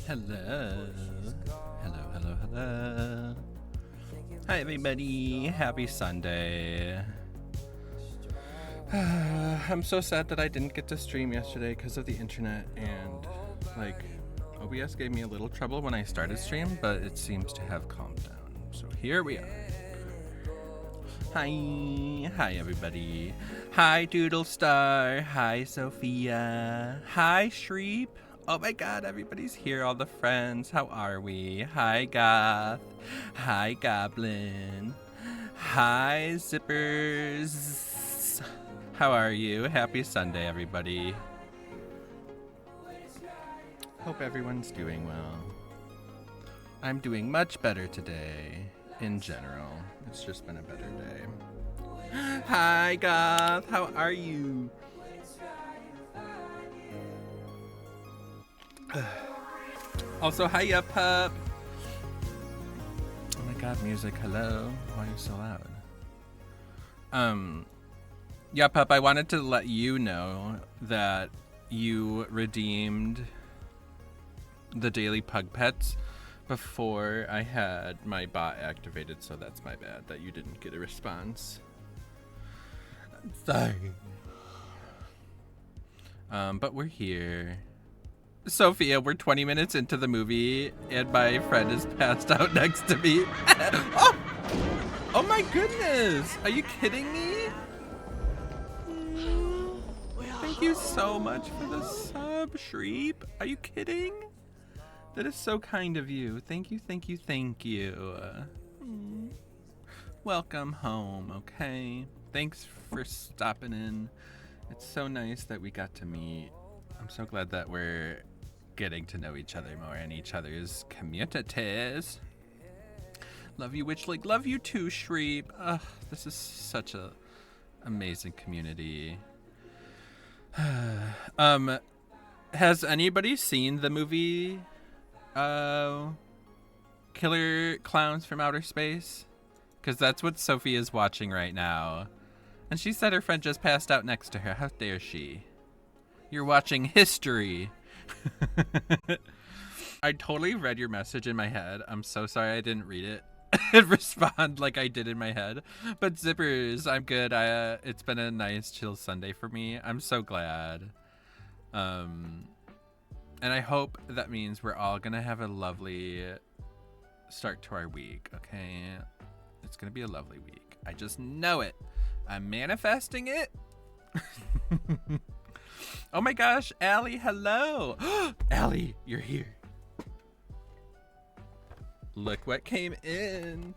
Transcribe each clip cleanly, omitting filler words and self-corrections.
Hello. Hello, hello, hello. Hi, everybody. Happy Sunday. I'm so sad that I didn't get to stream yesterday because of the internet, and, like, OBS gave me a little trouble when I started stream, but it seems to have calmed down. So here we are. Hi. Hi, everybody. Hi, Doodle Star. Hi, Sophia. Hi, Shreep. Oh my god, everybody's here, all the friends. How are we? Hi, Goth. Hi, Goblin. Hi, Zippers. How are you? Happy Sunday, everybody. Hope everyone's doing well. I'm doing much better today, in general. It's just been a better day. Hi, Goth. How are you? Also, hiya, pup. Oh my god, music. Hello. Why are you so loud? Yeah, pup, I wanted to let you know that you redeemed the daily pug pets before I had my bot activated, so that's my bad that you didn't get a response. Sorry. But we're here. Sophia, we're 20 minutes into the movie, and my friend is passed out next to me. Oh! Oh my goodness! Are you kidding me? Thank you so much for the sub, Shreep. Are you kidding? That is so kind of you. Thank you, thank you, thank you. Welcome home, okay? Thanks for stopping in. It's so nice that we got to meet. I'm so glad that we're getting to know each other more in each other's communities. Love you, Witchling. Love you too, Shreep. Ugh, this is such a amazing community. Has anybody seen the movie Killer Clowns from Outer Space? Because that's what Sophie is watching right now. And she said her friend just passed out next to her. How dare she? You're watching history. I totally read your message in my head. I'm so sorry I didn't read it and respond like I did in my head. But Zippers, I'm good. It's been a nice chill Sunday for me. I'm so glad. And I hope that means we're all gonna have a lovely start to our week, okay? It's gonna be a lovely week. I just know it. I'm manifesting it. Oh my gosh, Allie, hello. Allie, you're here. Look what came in.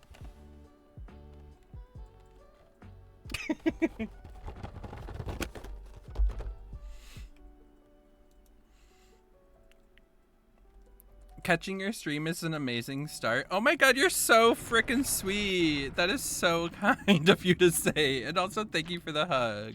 Catching your stream is an amazing start. Oh my god, you're so freaking sweet. That is so kind of you to say. And also thank you for the hug.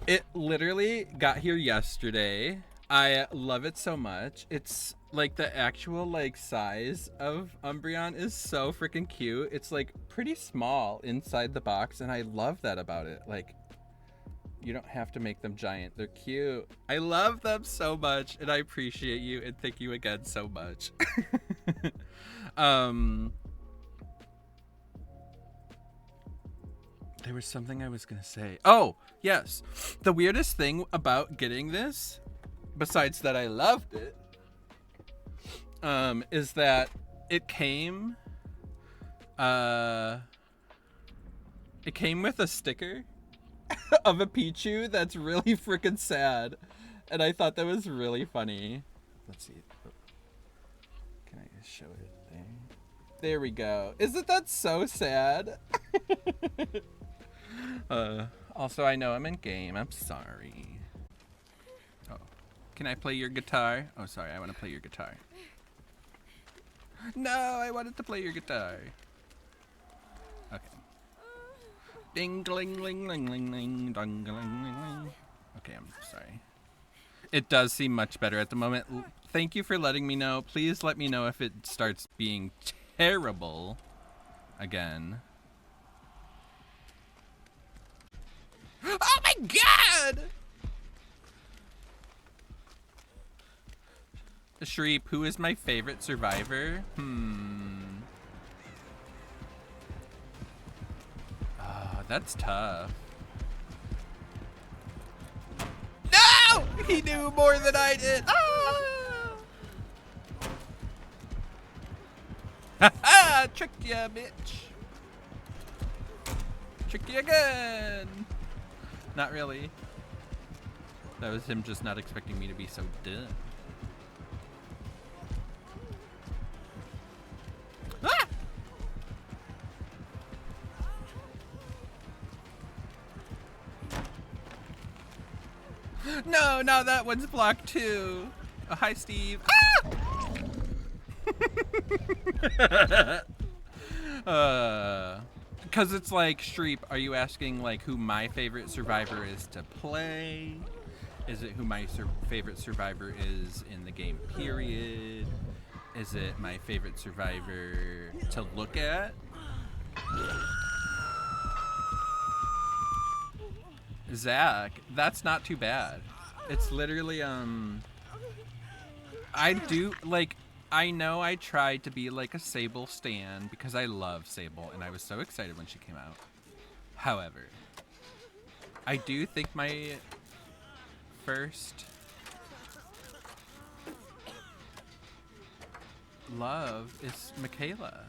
It literally got here yesterday. I love it so much. It's like the actual like size of Umbreon is so freaking cute. It's like pretty small inside the box, and I love that about it. Like, you don't have to make them giant. They're cute. I love them so much, and I appreciate you, and thank you again so much. There was something I was gonna say. Oh, yes. The weirdest thing about getting this, besides that I loved it, is that it came with a sticker of a Pichu that's really freaking sad, and I thought that was really funny. Let's see. Can I just show it there? There we go. Isn't that so sad? Also, I know I'm in game. I'm sorry. Oh, can I play your guitar? Oh, sorry. I want to play your guitar. No, I wanted to play your guitar. Okay. Ding, ling, ling, ling, ling, ling, dong, ling, ling, ling. Okay, I'm sorry. It does seem much better at the moment. Thank you for letting me know. Please let me know if it starts being terrible again. Oh my god! Shreep, who is my favorite survivor? That's tough. No! He knew more than I did. Ha ha! Tricked ya, bitch. Tricked you again. Not really. That was him just not expecting me to be so dumb. Ah! No, now that one's blocked too. Oh, hi, Steve. Ah! Because it's like, Shreep, are you asking like who my favorite survivor is to play? Is it who my favorite survivor is in the game, period? Is it my favorite survivor to look at? Zach, that's not too bad. It's literally, I do, like, I know I tried to be like a Sable stan because I love Sable and I was so excited when she came out. However, I do think my first love is Michaela.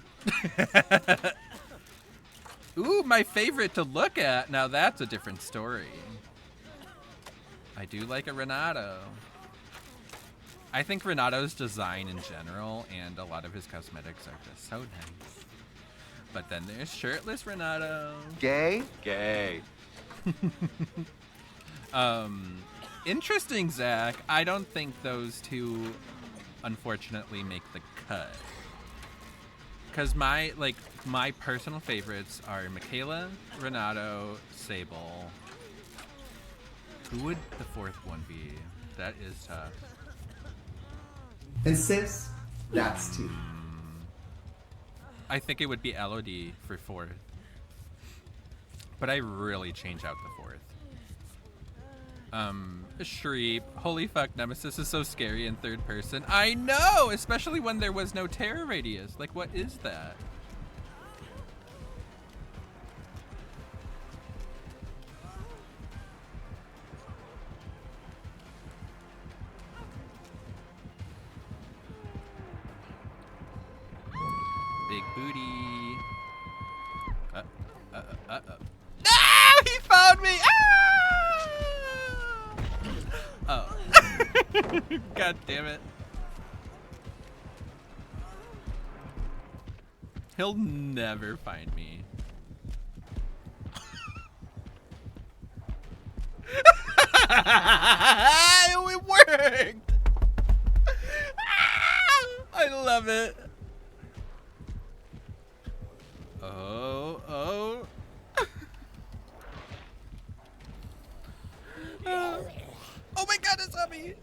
Ooh, my favorite to look at. Now that's a different story. I do like a Renato. I think Renato's design in general and a lot of his cosmetics are just so nice. But then there's shirtless Renato. Gay? Gay. Interesting, Zach. I don't think those two, unfortunately, make the cut. Because my personal favorites are Michaela, Renato, Sable. Who would the fourth one be? That is tough. And sis, that's two. I think it would be Elodie for fourth. But I really change out the fourth. Shreep. Holy fuck, Nemesis is so scary in third person. I know! Especially when there was no terror radius. Like, what is that? Big booty. No! He found me! Ah! Oh. God damn it. He'll never find me. It worked! I love it. Oh, oh. Oh my god, it's on me.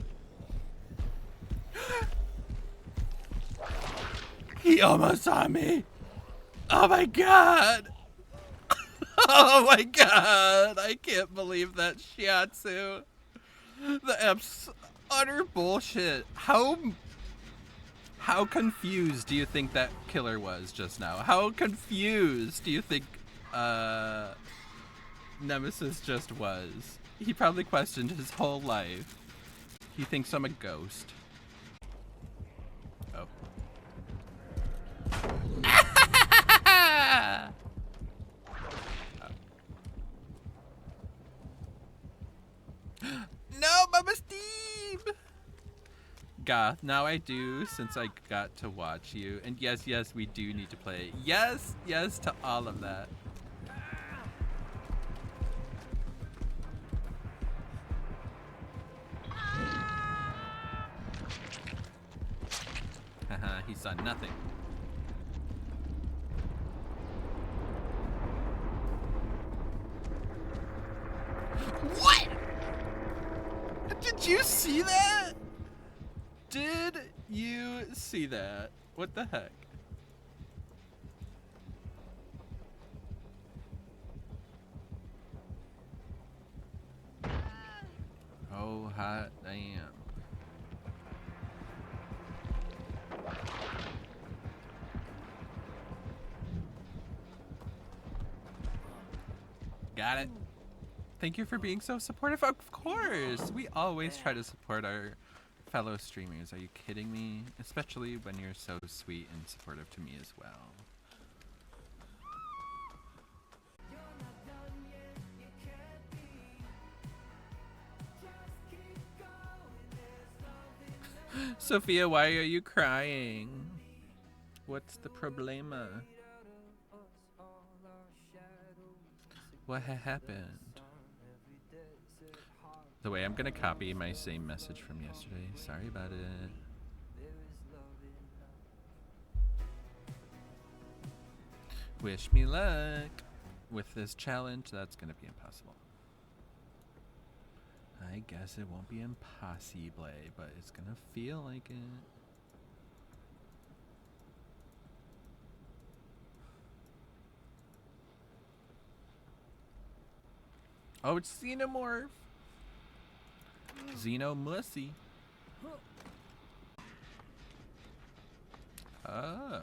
He almost saw me. Oh my god. Oh my god. I can't believe that shiatsu. The app's utter bullshit. How confused do you think that killer was just now? How confused do you think Nemesis just was? He probably questioned his whole life. He thinks I'm a ghost. Oh. No, Mama Steeb! Goth, now I do, since I got to watch you. And yes, yes, we do need to play. Yes, yes to all of that. Haha, he saw nothing. What? Did you see that? Did you see that? What the heck? Oh, hot damn. Got it. Thank you for being so supportive. Of course, we always try to support our fellow streamers. Are you kidding me? Especially when you're so sweet and supportive to me as well. Sophia, why are you crying? What's the problema? What happened? The way I'm gonna copy my same message from yesterday. Sorry about it. Wish me luck. With this challenge, that's gonna be impossible. I guess it won't be impossible, but it's gonna feel like it. Oh, it's Xenomorph. Xenomorph. Oh.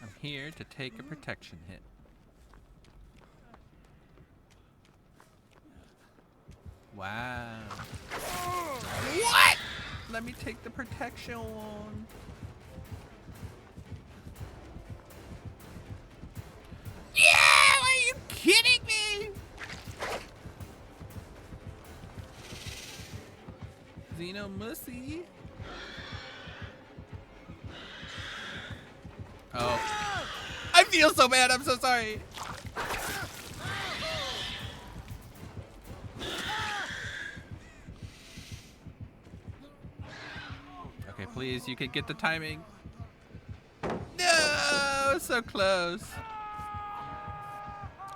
I'm here to take a protection hit. Wow. What? Let me take the protection one. Yeah! Are you kidding me? Xenomussy. Oh. I feel so bad. I'm so sorry. Okay, please, you can get the timing. No, so close.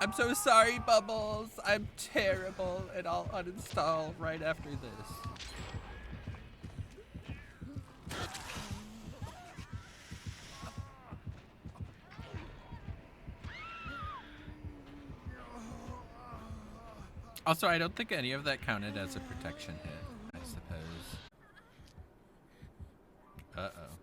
I'm so sorry, Bubbles. I'm terrible, and I'll uninstall right after this. Also, I don't think any of that counted as a protection hit, I suppose. Uh-oh.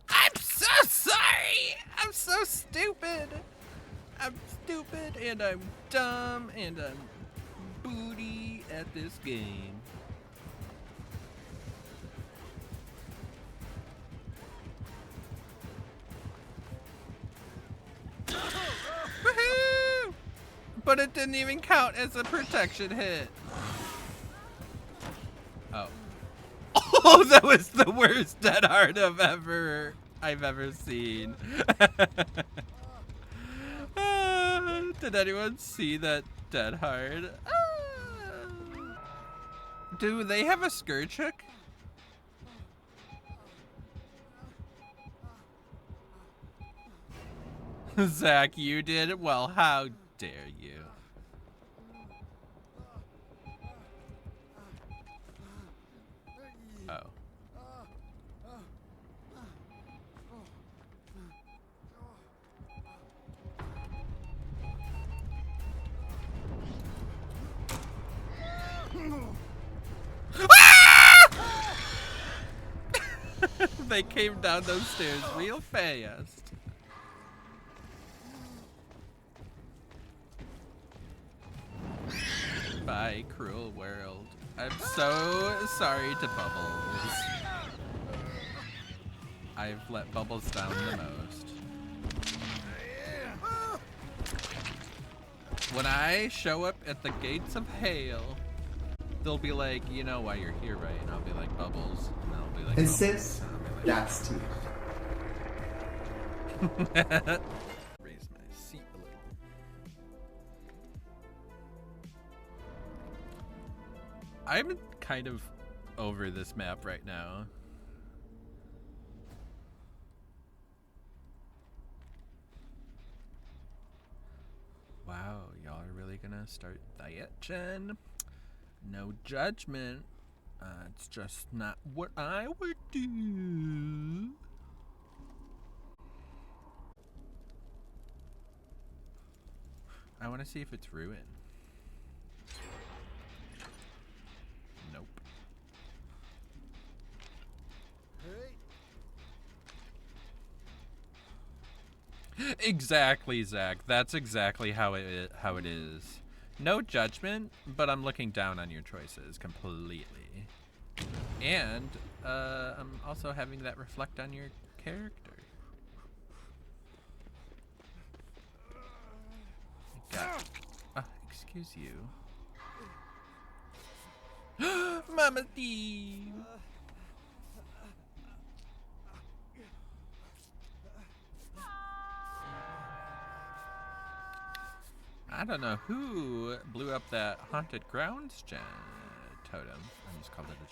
I'm so sorry! I'm so stupid! I'm stupid, and I'm dumb, and I'm booty at this game. Woohoo! But it didn't even count as a protection hit. Oh. Oh, that was the worst dead heart I've ever seen. Did anyone see that dead heart? Do they have a scourge hook? Zach, you did it? Well, how dare you? Oh. They came down those stairs real fast. Bye, cruel world. I'm so sorry to Bubbles. I've let Bubbles down the most. When I show up at the gates of hell, they'll be like, you know why you're here, right? And I'll be like, Bubbles. And they'll be like, And Bubbles. sis, that's Steeb. Raise my seat a little. I'm kind of over this map right now. Wow, y'all are really gonna start TheWitchling? No judgment. It's just not what I would do. I want to see if it's ruined. Nope. Exactly, Zach. That's exactly how it is. No judgment, but I'm looking down on your choices completely. And I'm also having that reflect on your character. God. Excuse you. Mama Steeb! I don't know who blew up that haunted grounds totem. I just called it a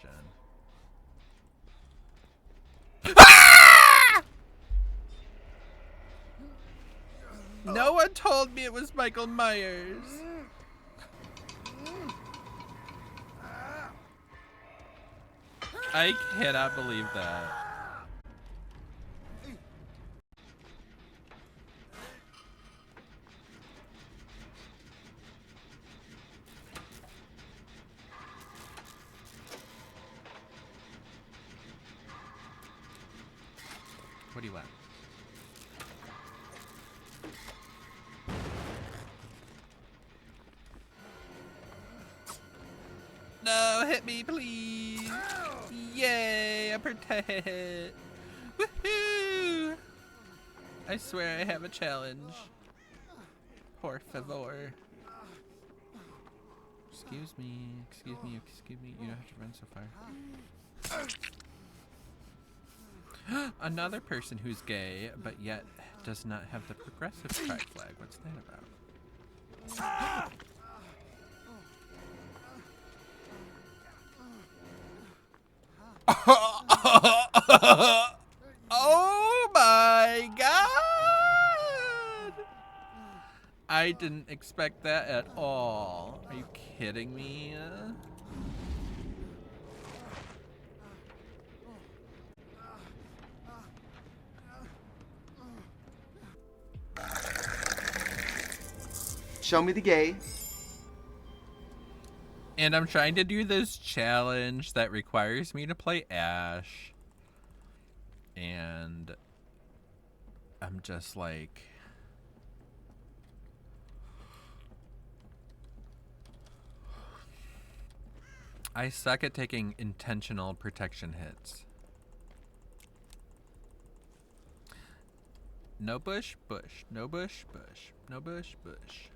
gen. Ah! No one told me it was Michael Myers. I cannot believe that. What do you want? No, hit me, please. Yay, a protect. Woohoo! I swear I have a challenge. Por favor. Excuse me, excuse me, excuse me. You don't have to run so far. Another person who's gay, but yet does not have the progressive pride flag. What's that about? Oh my god! I didn't expect that at all. Are you kidding me? Show me the gay. And I'm trying to do this challenge that requires me to play Ash. And I'm just like... I suck at taking intentional protection hits. No bush, bush. No bush, bush. No bush, bush.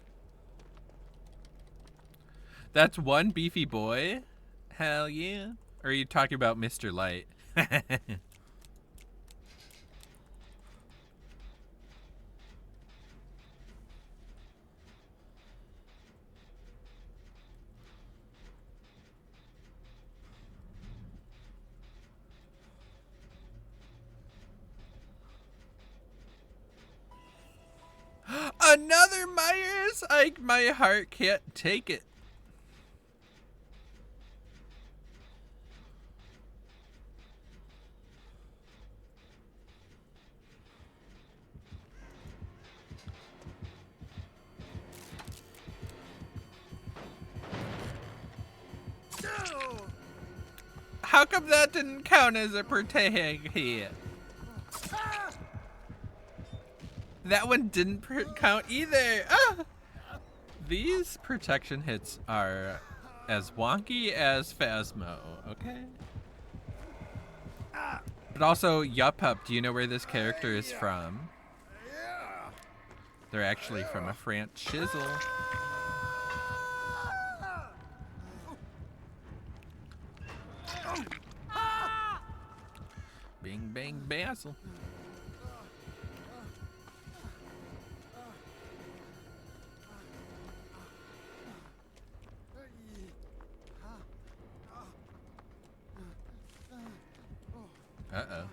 That's one beefy boy? Hell yeah. Or are you talking about Mr. Lite? Another Myers? My heart can't take it. How come that didn't count as a protect hit? That one didn't count either. Ah! These protection hits are as wonky as Phasmo, okay? But also, Yup, do you know where this character is from? They're actually from a France shizzle. Bing bang basil. Uh-oh.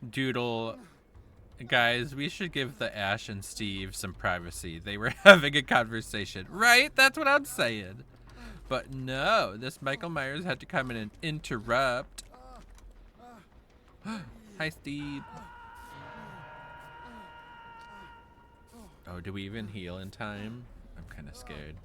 Doodle. Guys, we should give the Ash and Steve some privacy. They were having a conversation, right? That's what I'm saying. But no, this Michael Myers had to come in and interrupt. Hi, Steve. Oh, do we even heal in time? I'm kind of scared.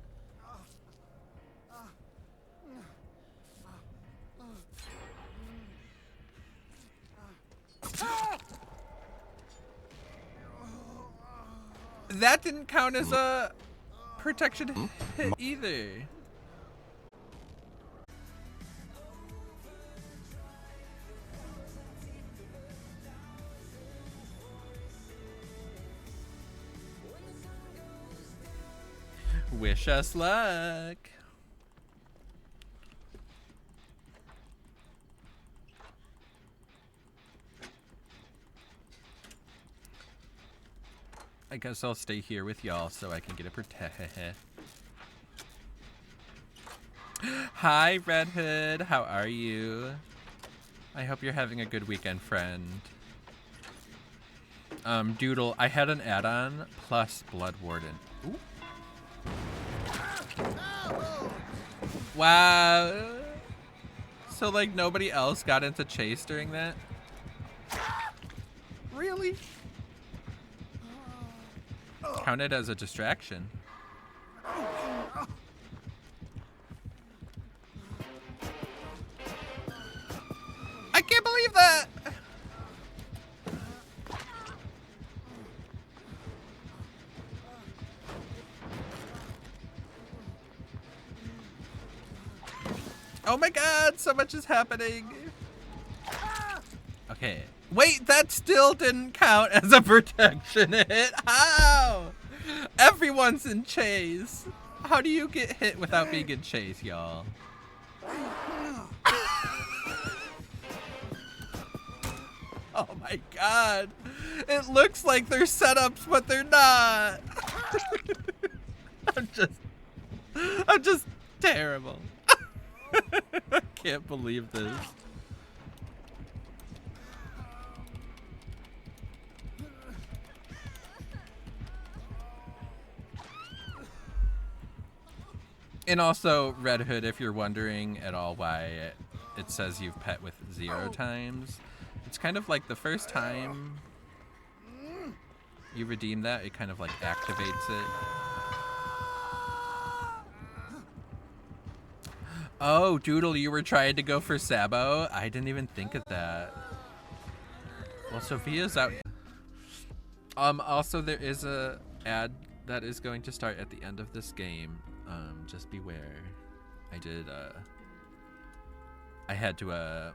That didn't count as a protection hit either. Wish us luck. I guess I'll stay here with y'all so I can get a protect. Hi, Red Hood. How are you? I hope you're having a good weekend, friend. Doodle, I had an add-on plus Blood Warden. Ooh. Wow. So, like, nobody else got into chase during that? Really? Counted as a distraction. I can't believe that! Oh my god, so much is happening. Okay. Wait, that still didn't count as a protection hit. How? Everyone's in chase. How do you get hit without being in chase, y'all? Oh my god. It looks like they're setups, but they're not. I'm just terrible. I can't believe this. And also, Red Hood, if you're wondering at all why it says you've pet with 0 times, it's kind of like the first time you redeem that, it kind of like activates it. Oh, Doodle, you were trying to go for Sabo? I didn't even think of that. Well, Sophia's out. Also, there is a ad that is going to start at the end of this game. Just beware. I had to,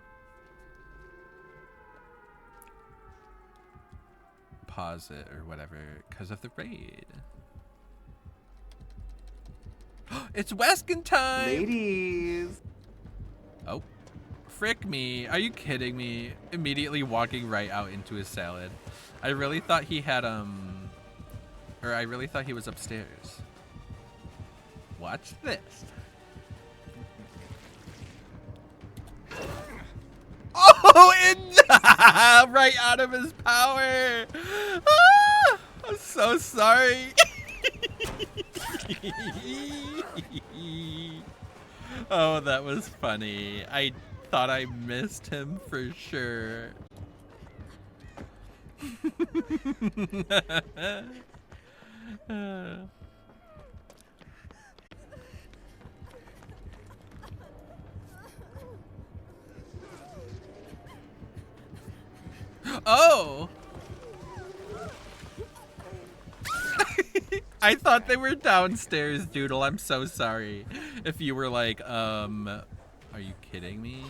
pause it or whatever because of the raid. It's Weskin time! Ladies! Oh. Frick me. Are you kidding me? Immediately walking right out into his salad. I really thought he had, or I really thought he was upstairs. Watch this. Oh, right out of his power. Ah, I'm so sorry. Oh, that was funny. I thought I missed him for sure. Oh! I thought they were downstairs, Doodle. I'm so sorry. If you were like, are you kidding me?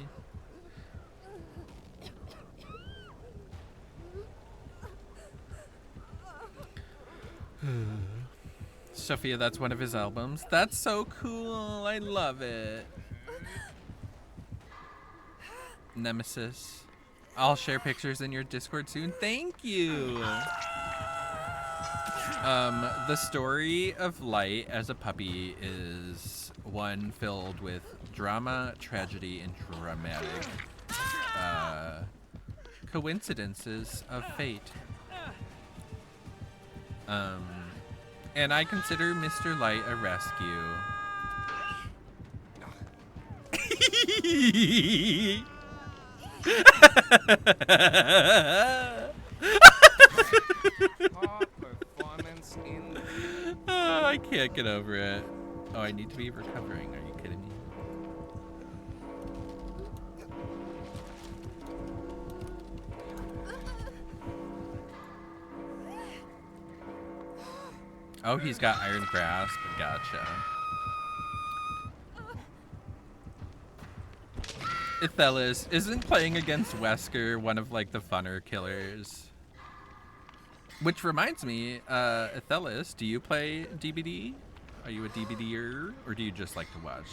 Sophia, that's one of his albums. That's so cool. I love it. Nemesis. I'll share pictures in your Discord soon. Thank you. The story of Lite as a puppy is one filled with drama, tragedy, and dramatic coincidences of fate. And I consider Mr. Lite a rescue. Oh, I can't get over it. Oh, I need to be recovering. Are you kidding me? Oh, he's got Iron Grasp. Gotcha. Ithelis, isn't playing against Wesker one of like the funner killers? Which reminds me, Ithelis, do you play DBD? Are you a DBDer, or do you just like to watch?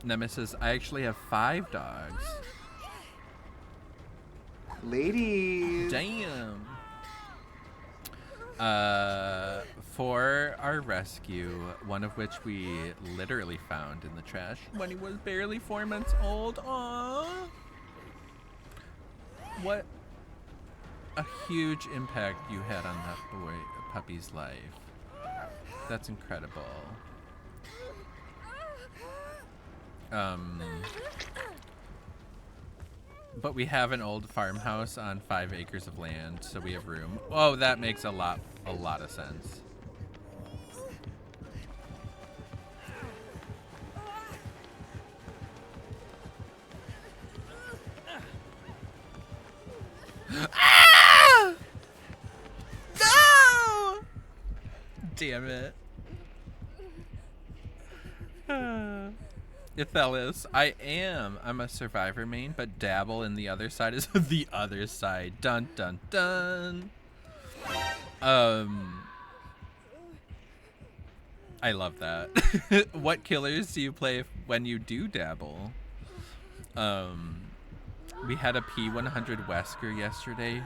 Nemesis, I actually have 5 dogs. Ladies. Damn. For our rescue, one of which we literally found in the trash when he was barely 4 months old. Aww. What a huge impact you had on that puppy's life. That's incredible. But we have an old farmhouse on 5 acres of land, so we have room. Oh, that makes a lot of sense. Ah! No! Damn it. Ithelis, I'm a survivor main, but dabble in the other side is the other side. Dun dun dun. I love that. What killers do you play when you do dabble? We had a P100 Wesker yesterday.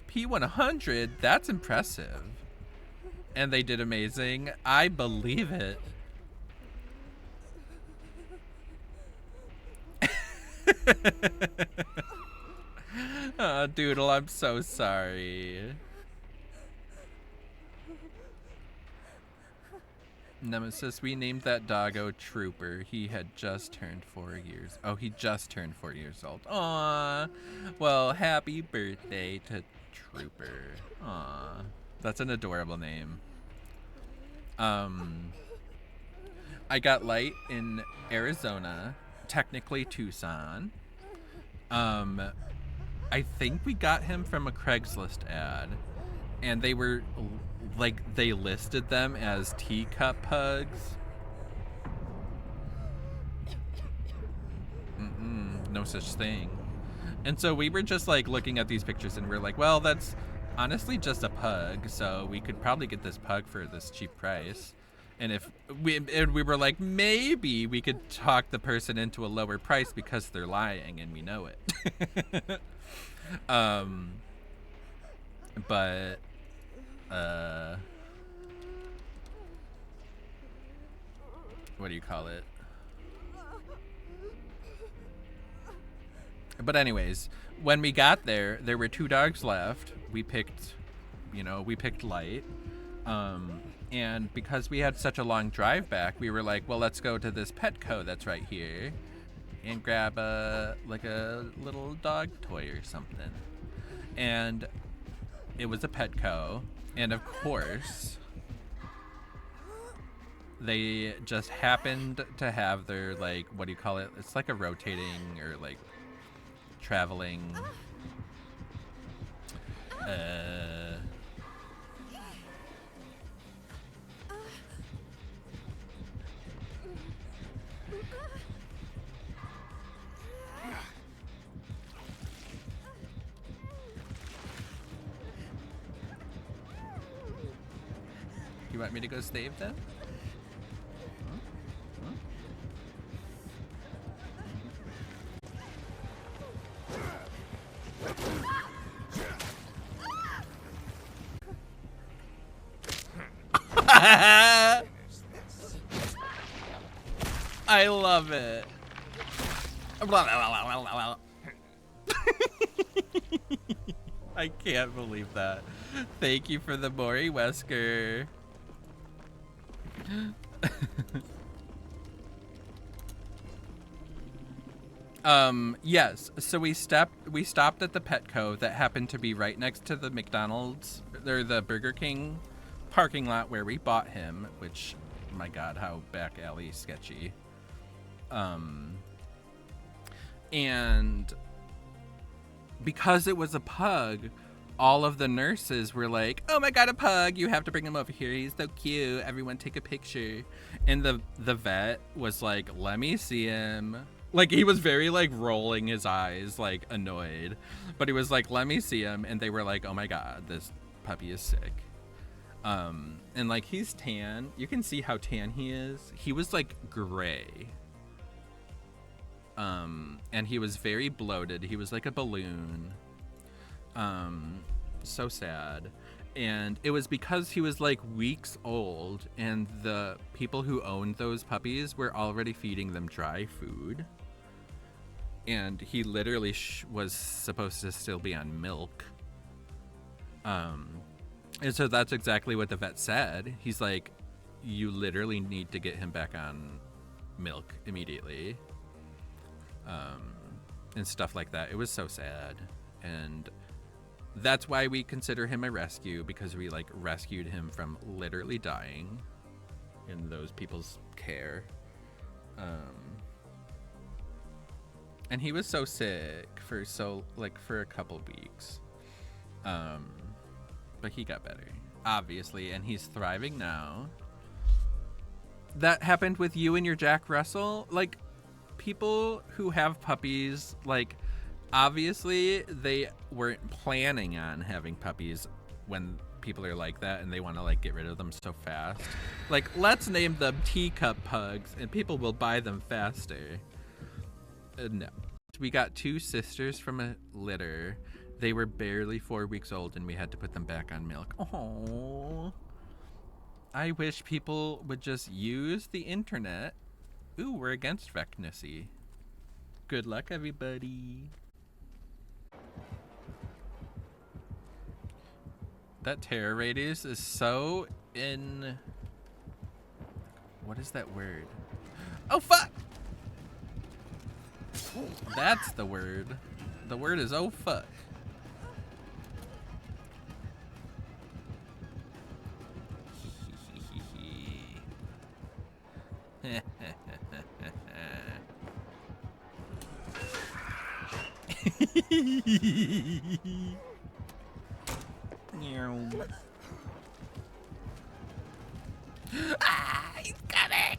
P100? That's impressive. And they did amazing. I believe it. Oh, Doodle, I'm so sorry. Nemesis, we named that doggo Trooper. He had just turned 4 years. Oh, he just turned 4 years old. Aw. Well, happy birthday to Trooper. Aw. That's an adorable name. I got Lite in Arizona, technically Tucson. I think we got him from a Craigslist ad, and they were like, they listed them as teacup pugs. No such thing. And so we were just like looking at these pictures and we're like, well, that's honestly just a pug, so we could probably get this pug for this cheap price. And we were like, maybe we could talk the person into a lower price because they're lying and we know it. But what do you call it? But anyways, when we got there, there were 2 dogs left. We picked Lite. And because we had such a long drive back, we were like, well, let's go to this Petco that's right here and grab a little dog toy or something. And it was a Petco, and of course they just happened to have their, like, what do you call it? It's like a rotating or like traveling You want me to go stave them? I love it. I can't believe that. Thank you for the Mori Wesker. Yes, so we stopped at the Petco that happened to be right next to the McDonald's or the Burger King parking lot where we bought him, which, my god, how back alley sketchy. And because it was a pug, all of the nurses were like, oh my god, a pug, you have to bring him over here, he's so cute, everyone take a picture. And the vet was like, let me see him. Like, he was very like rolling his eyes, like annoyed, but he was like, let me see him. And they were like, oh my god, this puppy is sick. And like, he's tan, you can see how tan he is. He was like gray, and he was very bloated, he was like a balloon. So sad. And it was because he was like weeks old, and the people who owned those puppies were already feeding them dry food, and he literally was supposed to still be on milk. And so that's exactly what the vet said. He's like, you literally need to get him back on milk immediately, and stuff like that. It was so sad. And that's why we consider him a rescue, because we like rescued him from literally dying in those people's care. And he was so sick for a couple weeks. But he got better, obviously, and he's thriving now. That happened with you and your Jack Russell. Like, people who have puppies, like, obviously they weren't planning on having puppies when people are like that and they want to like get rid of them so fast. Like, let's name them teacup pugs and people will buy them faster. No. We got 2 sisters from a litter. They were barely 4 weeks old and we had to put them back on milk. Oh, I wish people would just use the internet. Ooh, we're against Vecnussy. Good luck, everybody. That terror radius is so in... What is that word? Oh, fuck! That's the word. The word is oh, fuck. Ah, he's coming!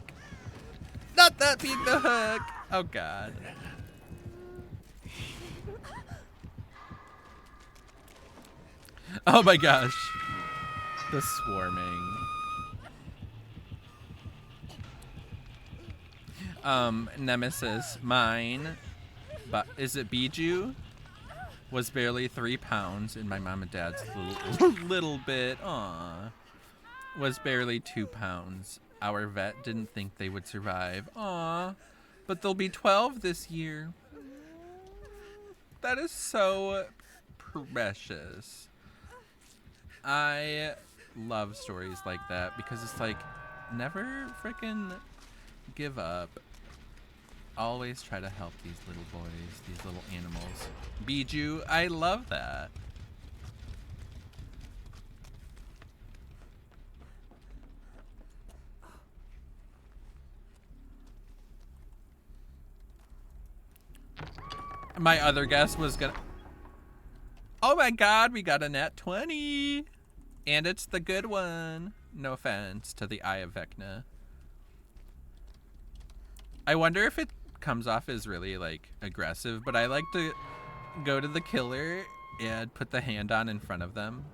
Not that being the hook! Oh god. Oh my gosh. The swarming. Nemesis, mine, but is it Bijou? Was barely 3 pounds in my mom and dad's little bit. Aw. Was barely 2 pounds. Our vet didn't think they would survive. Aw. But they'll be 12 this year. That is so precious. I love stories like that because it's like, never frickin' give up. Always try to help these little boys, these little animals. Bijou, I love that. My other guess was gonna... Oh my god, we got a nat 20! And it's the good one. No offense to the Eye of Vecna. I wonder if it comes off as really like aggressive, but I like to go to the killer and put the hand on in front of them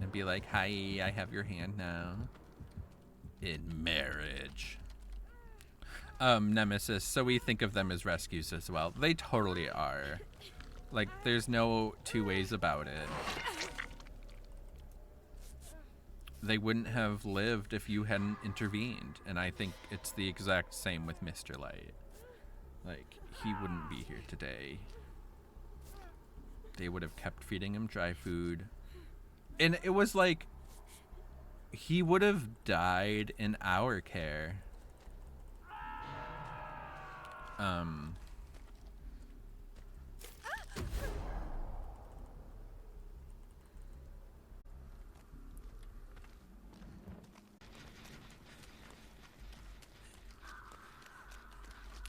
and be like, hi, I have your hand now. In marriage. Nemesis, so we think of them as rescues as well. They totally are. Like, there's no 2 ways about it. They wouldn't have lived if you hadn't intervened, and I think it's the exact same with Mr. Lite. Like, he wouldn't be here today. They would have kept feeding him dry food. And it was like, he would have died in our care.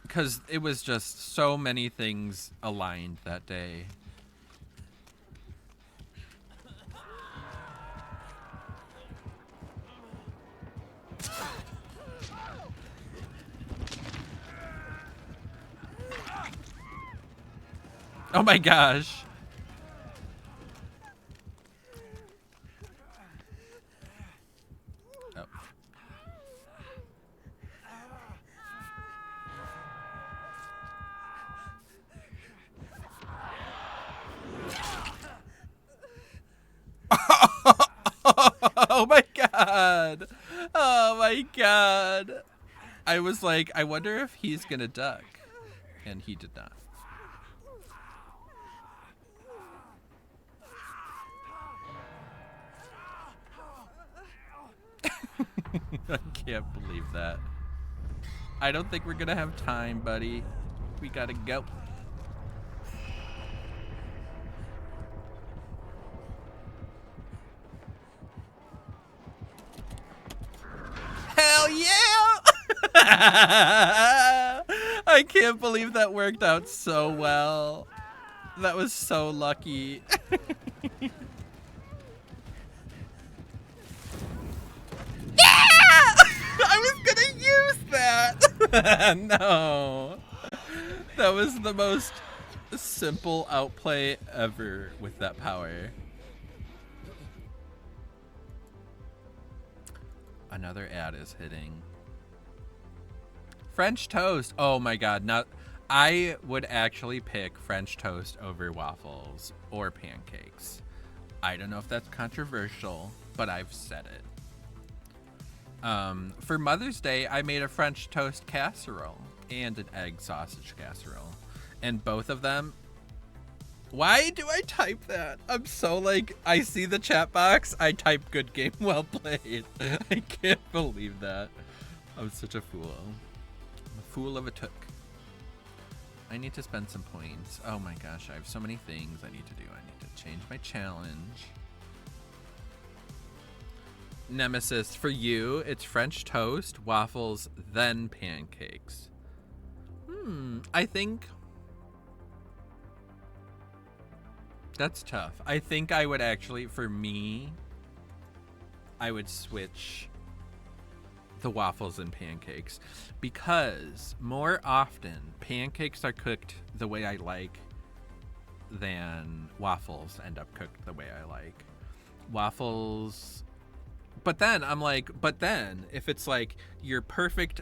Because it was just so many things aligned that day. Oh my gosh. Oh my god. Oh my god. I was like, I wonder if he's gonna duck. And he did not. I can't believe that. I don't think we're gonna have time, buddy. We gotta go. Hell yeah! I can't believe that worked out so well. That was so lucky. Yeah! I was gonna use that. No. That was the most simple outplay ever with that power. Another ad is hitting. French toast. Oh my god. Now, I would actually pick French toast over waffles or pancakes. I don't know if that's controversial, but I've said it. For Mother's Day, I made a French toast casserole and an egg sausage casserole. And both of them... Why do I type that? I'm so like, I see the chat box, I type good game, well played. I can't believe that. I'm such a fool. I'm a fool of a took. I need to spend some points. Oh my gosh, I have so many things I need to do. I need to change my challenge. Nemesis, for you, it's French toast, waffles, then pancakes. I think... That's tough. I think I would actually, for me, I would switch the waffles and pancakes because more often pancakes are cooked the way I like than waffles end up cooked the way I like. Waffles, but then I'm like, if it's like your perfect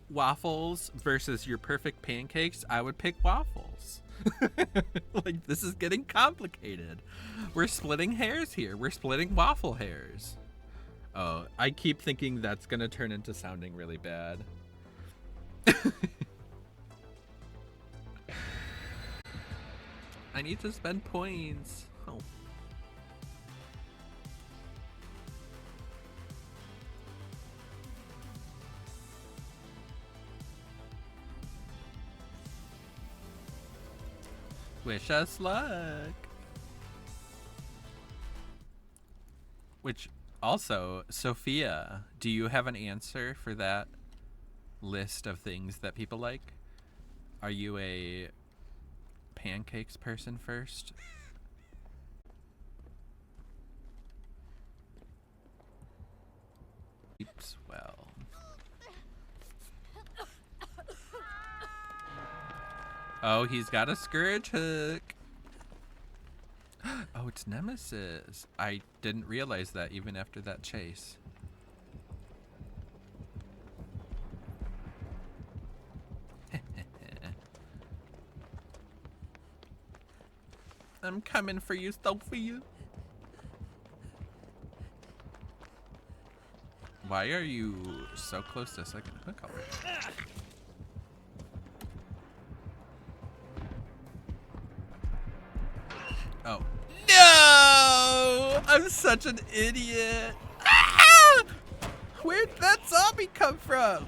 waffles versus your perfect pancakes, I would pick waffles. Like, this is getting complicated. We're splitting hairs here. We're splitting waffle hairs. Oh, I keep thinking that's gonna turn into sounding really bad. I need to spend points. Oh. Wish us luck. Which, also, Sophia, do you have an answer for that list of things that people like? Are you a pancakes person first? Sleeps well. Oh, he's got a scourge hook. Oh, it's Nemesis. I didn't realize that even after that chase. I'm coming for you, Sophia. Why are you so close to a second hook already? Oh. No! I'm such an idiot. Ah! Where'd that zombie come from?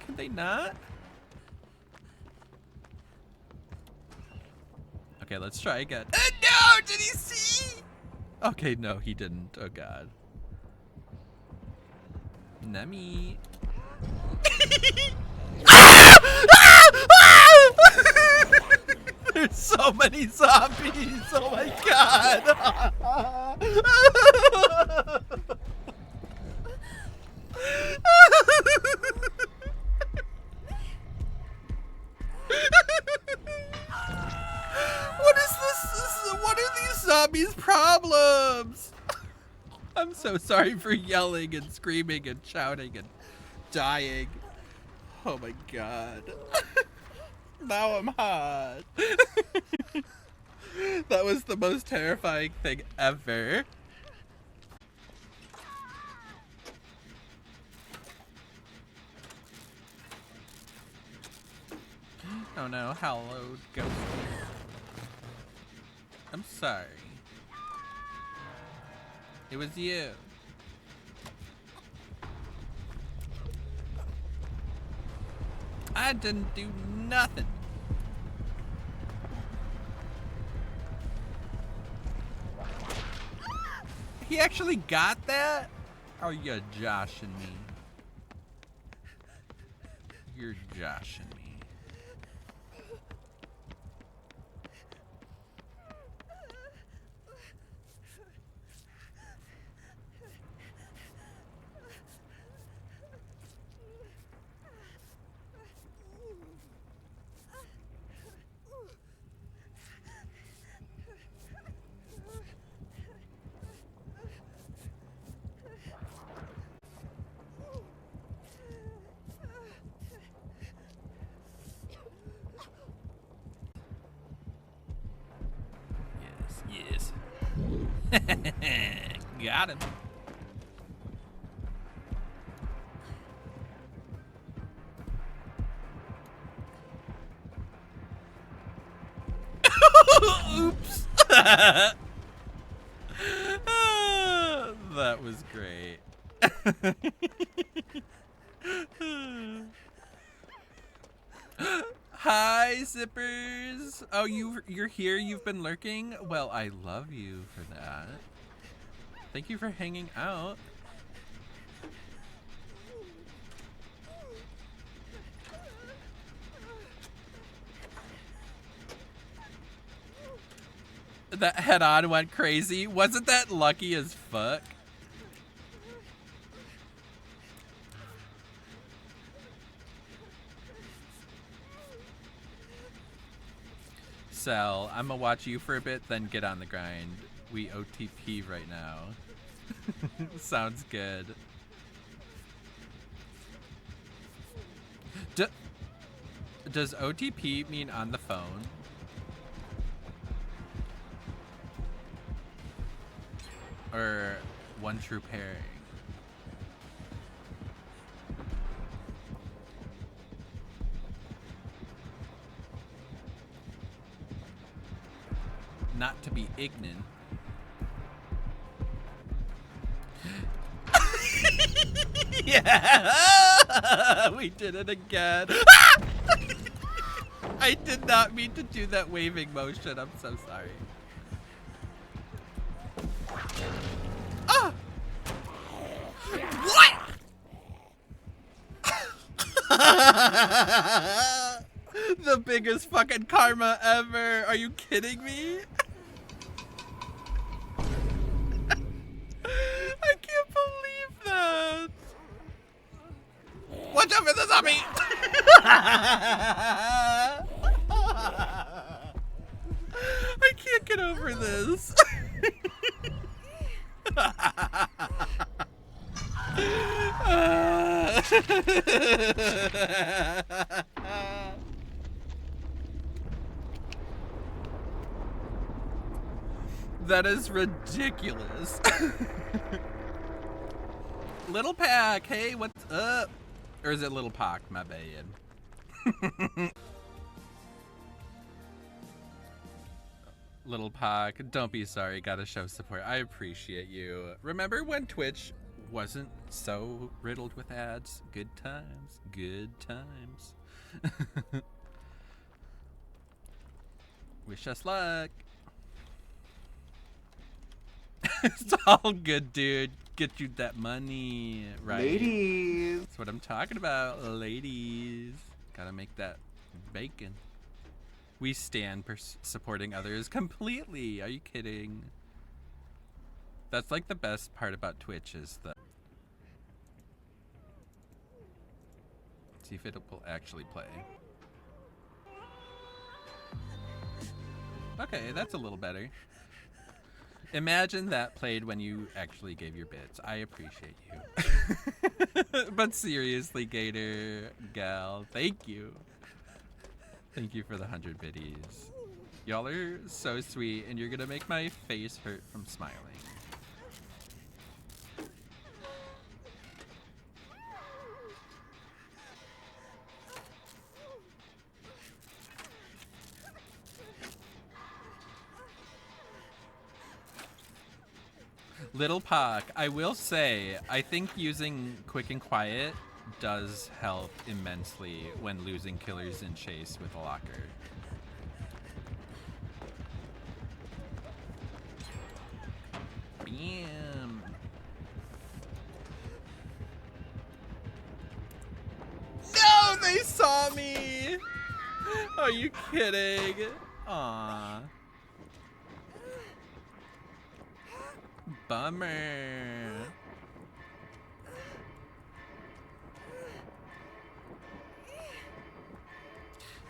Can they not? Okay, let's try again. No! Did he see? Okay, no, he didn't. Oh, God. Nemi. There's so many zombies. Oh my god. Tommy's problems. I'm so sorry for yelling and screaming and shouting and dying. Oh my god. Now I'm hot. That was the most terrifying thing ever. Oh no, hallowed ghost. I'm sorry. It was you. I didn't do nothing. He actually got that? Or you joshing me? You're joshing me. Yes. Got him. Oops. That was great. Hi, Zippers. Oh, you're here? You've been lurking? Well, I love you for that. Thank you for hanging out. That head-on went crazy. Wasn't that lucky as fuck? Sal, I'm gonna watch you for a bit, then get on the grind. We OTP right now. Sounds good. Does OTP mean on the phone? Or one true pairing? Not to be ignorant. Yeah! We did it again. I did not mean to do that waving motion. I'm so sorry. Ah! What? The biggest fucking karma ever. Are you kidding me? I can't believe that. Watch out for the zombie. I can't get over this. That is ridiculous. Little Pack, hey, what's up? Or is it Little Pack? My bad. Little Pack, don't be sorry, gotta show support. I appreciate you. Remember when Twitch wasn't so riddled with ads? Good times, good times. Wish us luck. It's all good, dude. Get you that money, right? Ladies. That's what I'm talking about, ladies. Gotta make that bacon. We stand supporting others completely. Are you kidding? That's like the best part about Twitch is the... See if it will actually play. Okay, that's a little better. Imagine that played when you actually gave your bits. I appreciate you. But seriously, Gator, gal, thank you. Thank you for the 100 biddies. Y'all are so sweet, and you're gonna make my face hurt from smiling. Little Pock, I will say, I think using Quick and Quiet does help immensely when losing killers in chase with a locker. Bam! No, they saw me! Are you kidding? Aww. Bummer.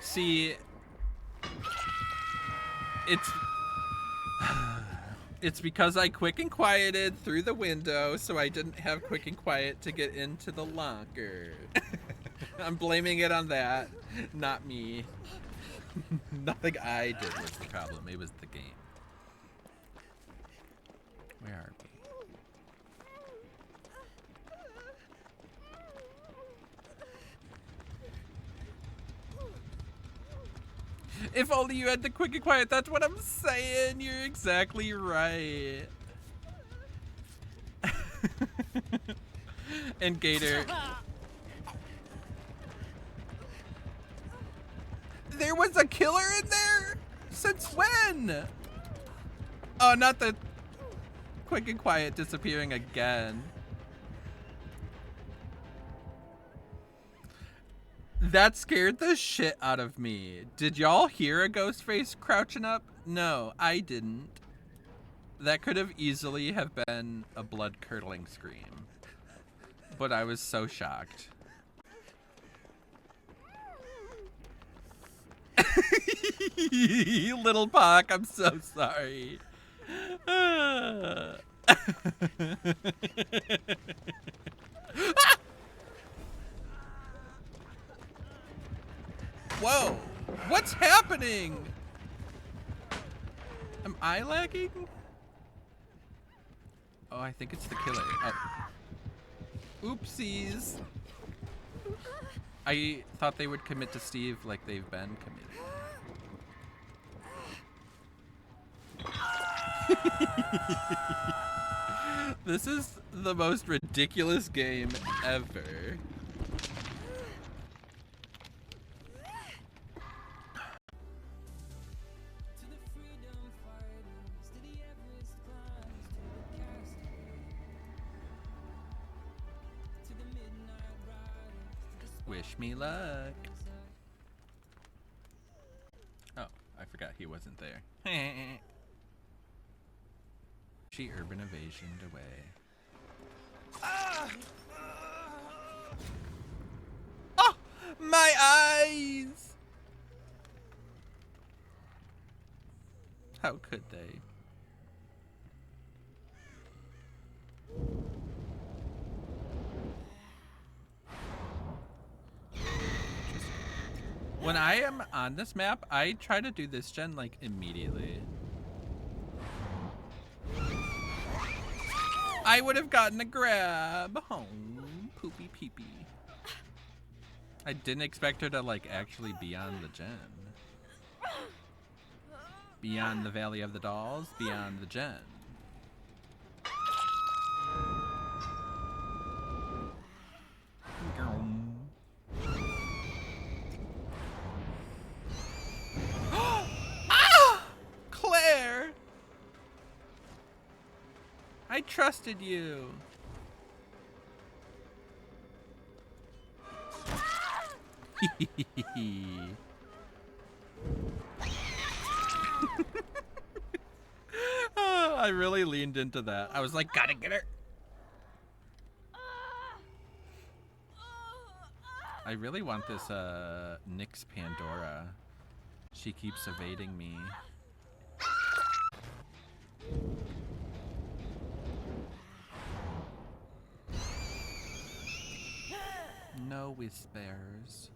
See, it's because I quick and quieted through the window, so I didn't have quick and quiet to get into the locker. I'm blaming it on that, not me. Nothing I did was the problem, it was the game. Where are we? If only you had the quick and quiet, that's what I'm saying. You're exactly right. And Gator. There was a killer in there? Since when? Oh, not the quick and quiet disappearing again. That scared the shit out of me. Did y'all hear a ghost face crouching up? No, I didn't. That could have easily have been a blood-curdling scream. But I was so shocked. Little Pock, I'm so sorry. Ah! Whoa! What's happening? Am I lagging? Oh, I think it's the killer. Oh. Oopsies. I thought they would commit to Steeb like they've been committed. This is the most ridiculous game ever. Wish me luck. Oh, I forgot he wasn't there. She urban evasioned away. Oh, my eyes! How could they? When I am on this map, I try to do this gen like immediately. I would have gotten a grab. Oh, poopy peepee. I didn't expect her to like actually be on the gen. Beyond the Valley of the Dolls, beyond the gen. Claire! I trusted you. Oh, I really leaned into that. I was like, gotta get her. I really want this Nyx Pandora. She keeps evading me. Hello, Whispers.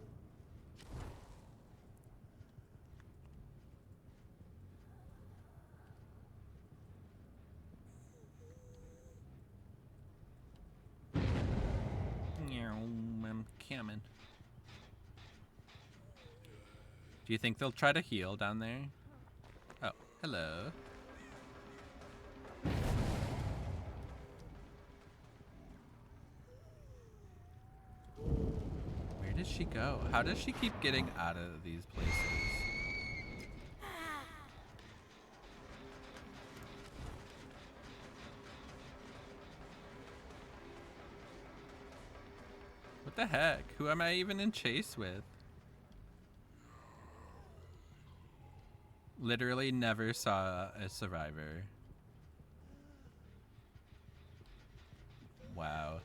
I'm coming. Do you think they'll try to heal down there? Oh, hello. Where does she go? How does she keep getting out of these places? What the heck? Who am I even in chase with? Literally never saw a survivor. Wow.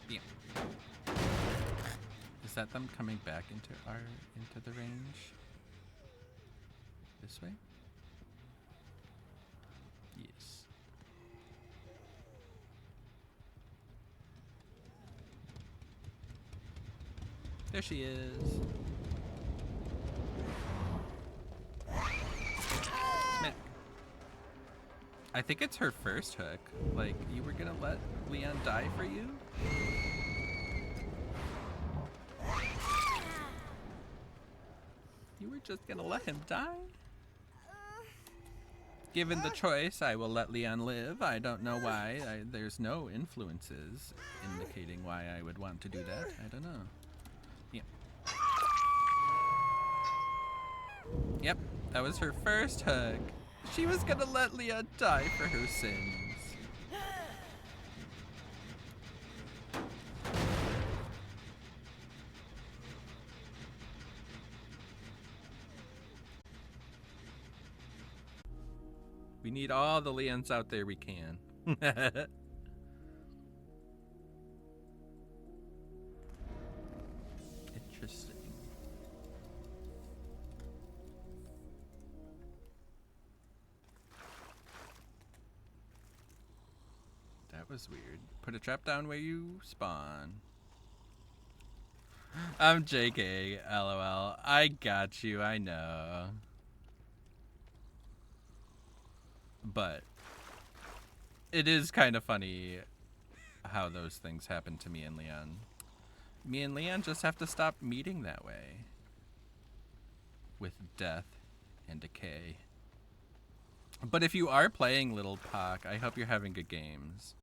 Yeah. Is that them coming back into the range? This way? Yes. There she is. Smack. I think it's her first hook. Like, you were gonna let Leon die for you? You were just gonna let him die? Given the choice, I will let Leon live. I don't know why. There's no influences indicating why I would want to do that. I don't know. Yep, that was her first hug. She was gonna let Leon die for her sins. We need all the Leons out there we can. Interesting. That was weird. Put a trap down where you spawn. I'm JK, LOL. I got you, I know. But it is kind of funny how those things happen to me and Leon. Me and Leon just have to stop meeting that way. With death and decay. But if you are playing Little Pock, I hope you're having good games.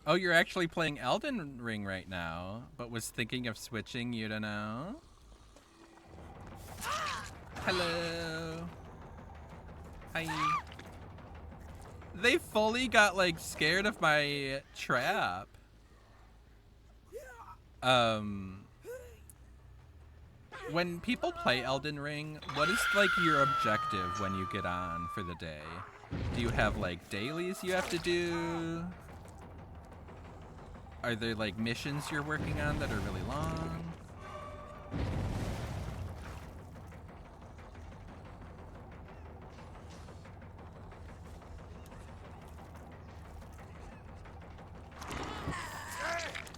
Oh, you're actually playing Elden Ring right now, but was thinking of switching, you don't know? Hello. Hi. They fully got, like, scared of my trap. When people play Elden Ring, what is, like, your objective when you get on for the day? Do you have, like, dailies you have to do? Are there, like, missions you're working on that are really long?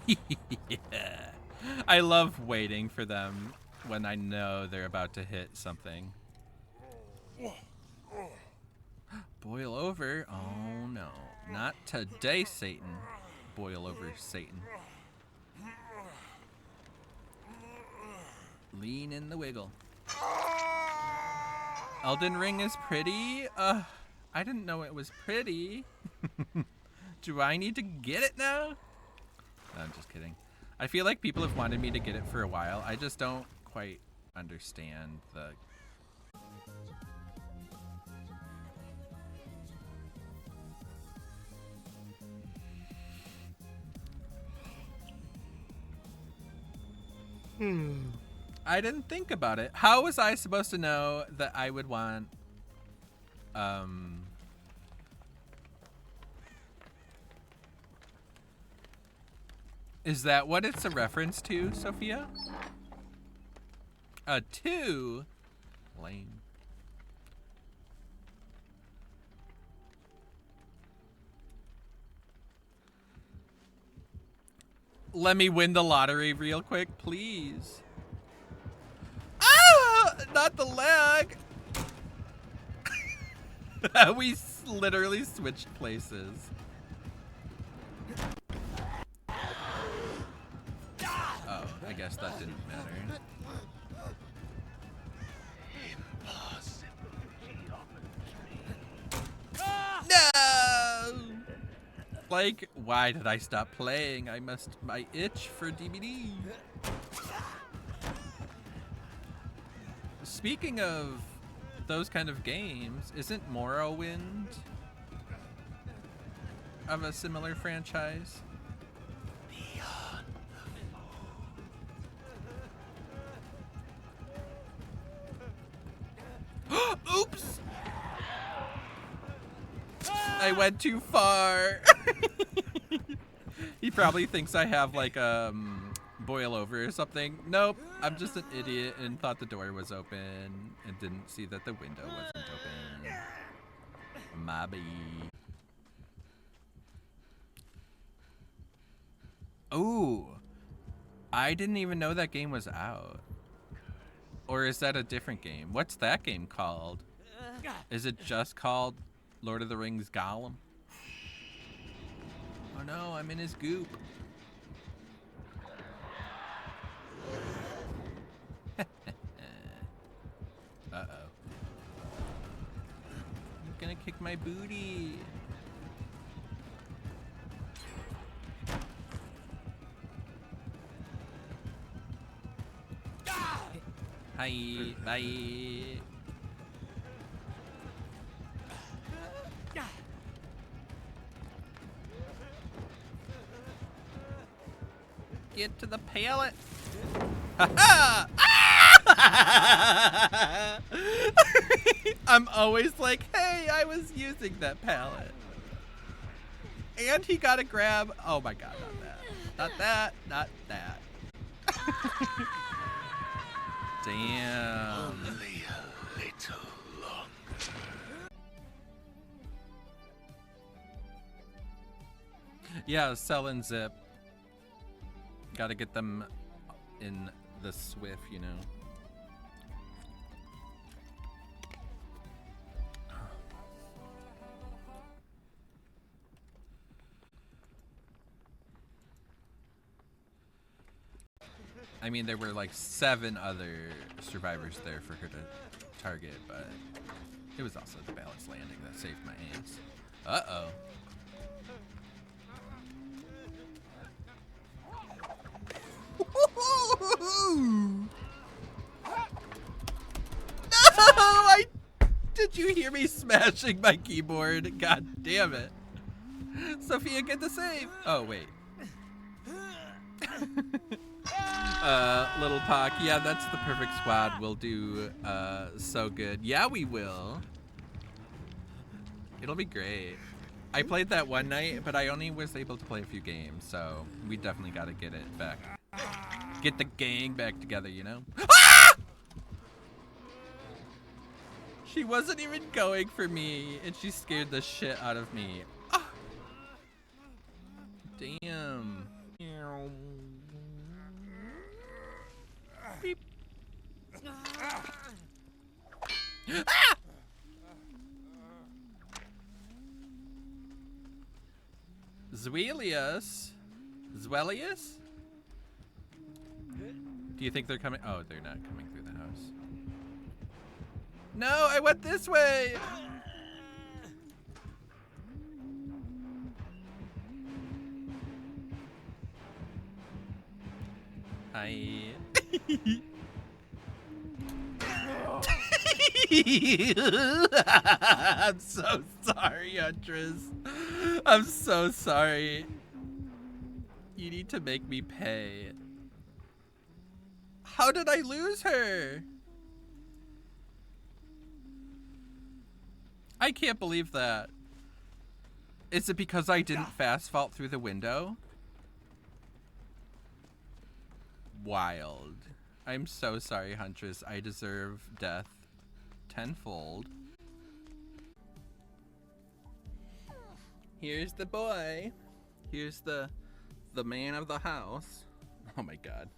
Yeah. I love waiting for them when I know they're about to hit something. Boil over? Oh no. Not today, Satan. Boil over, Satan. Lean in the wiggle. Elden Ring is pretty? I didn't know it was pretty. Do I need to get it now? No, I'm just kidding. I feel like people have wanted me to get it for a while. I just don't quite understand the... I didn't think about it. How was I supposed to know that I would want... Is that what it's a reference to, Sophia? A 2? Lame. Let me win the lottery real quick, please. Ah! Not the leg. We literally switched places. Oh, I guess that didn't matter. No! Like, why did I stop playing? I itch for DVD. Speaking of those kind of games, isn't Morrowind of a similar franchise? Oops! I went too far. He probably thinks I have like boil over or something. Nope, I'm just an idiot and thought the door was open and didn't see that the window wasn't open. Mobby. Ooh, I didn't even know that game was out. Or is that a different game? What's that game called? Is it just called Lord of the Rings Gollum? Oh no, I'm in his goop. Uh-oh. He's gonna kick my booty. Hi, bye. Get to the pallet. Ha ha! I'm always like, hey, I was using that pallet. And he got a grab. Oh my god, not that. Not that, not that. Damn. Only a little longer. Yeah, sell and zip. Gotta get them in the Swift, you know. I mean, there were like 7 other survivors there for her to target, but it was also the balance landing that saved my ass. Uh-oh. No! Did you hear me smashing my keyboard? God damn it. Sophia, get the save. Oh, wait. Little Pock. Yeah, that's the perfect squad. We'll do so good. Yeah, we will. It'll be great. I played that one night, but I only was able to play a few games, so we definitely got to get it back. Get the gang back together, you know? Ah! She wasn't even going for me, and she scared the shit out of me. Ah! Damn. Beep. Ah! Zwelius? Zwelius? Do you think they're coming? Oh, they're not coming through the house. No, I went this way! Hi. I'm so sorry, Huntress. I'm so sorry. You need to make me pay. How did I lose her? I can't believe that. Is it because I didn't fast vault through the window? Wild. I'm so sorry, Huntress. I deserve death tenfold. Here's the boy. Here's the the man of the house. Oh my god.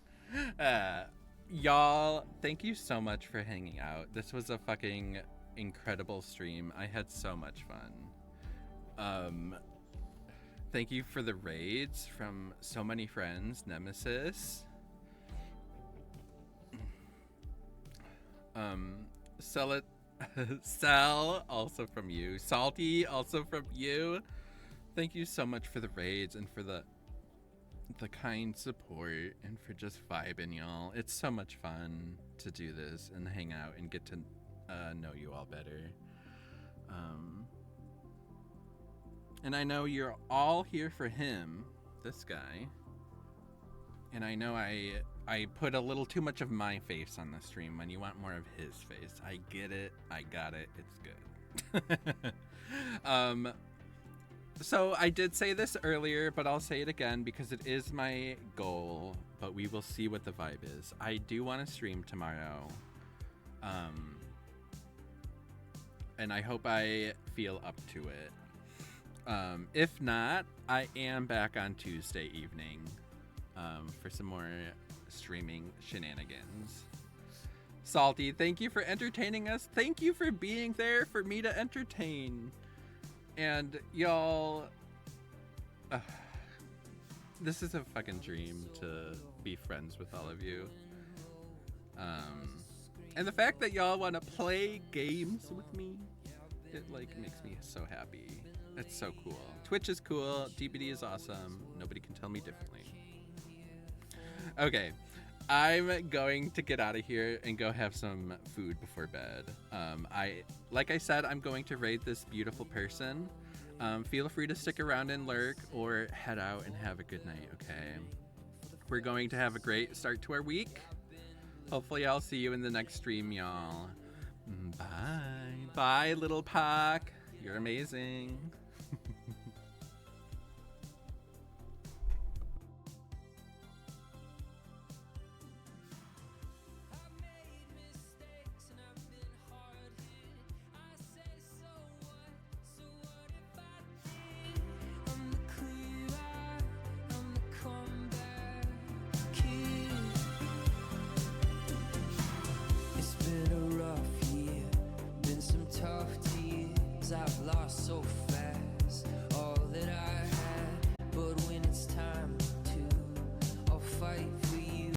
Y'all, thank you so much for hanging out. This was a fucking incredible stream. I had so much fun. Thank you for the raids from so many friends. Nemesis. Sell it. Sal, also from you. Salty, also from you. Thank you so much for the raids and for the kind support and for just vibing, y'all. It's so much fun to do this and hang out and get to know you all better. And I know you're all here for him, this guy. And I know I put a little too much of my face on the stream when you want more of his face. I get it. I got it. It's good. So I did say this earlier, but I'll say it again because it is my goal, but we will see what the vibe is. I do want to stream tomorrow. And I hope I feel up to it. If not, I am back on Tuesday evening for some more streaming shenanigans. Salty, thank you for entertaining us. Thank you for being there for me to entertain. And y'all, this is a fucking dream to be friends with all of you. And the fact that y'all want to play games with me, it like makes me so happy. It's so cool. Twitch is cool. DBD is awesome. Nobody can tell me differently. Okay, I'm going to get out of here and go have some food before bed. Like I said, I'm going to raid this beautiful person. Feel free to stick around and lurk or head out and have a good night, okay? We're going to have a great start to our week. Hopefully I'll see you in the next stream, y'all. Bye. Bye, little Pac. You're amazing. Tough tears I've lost so fast. All that I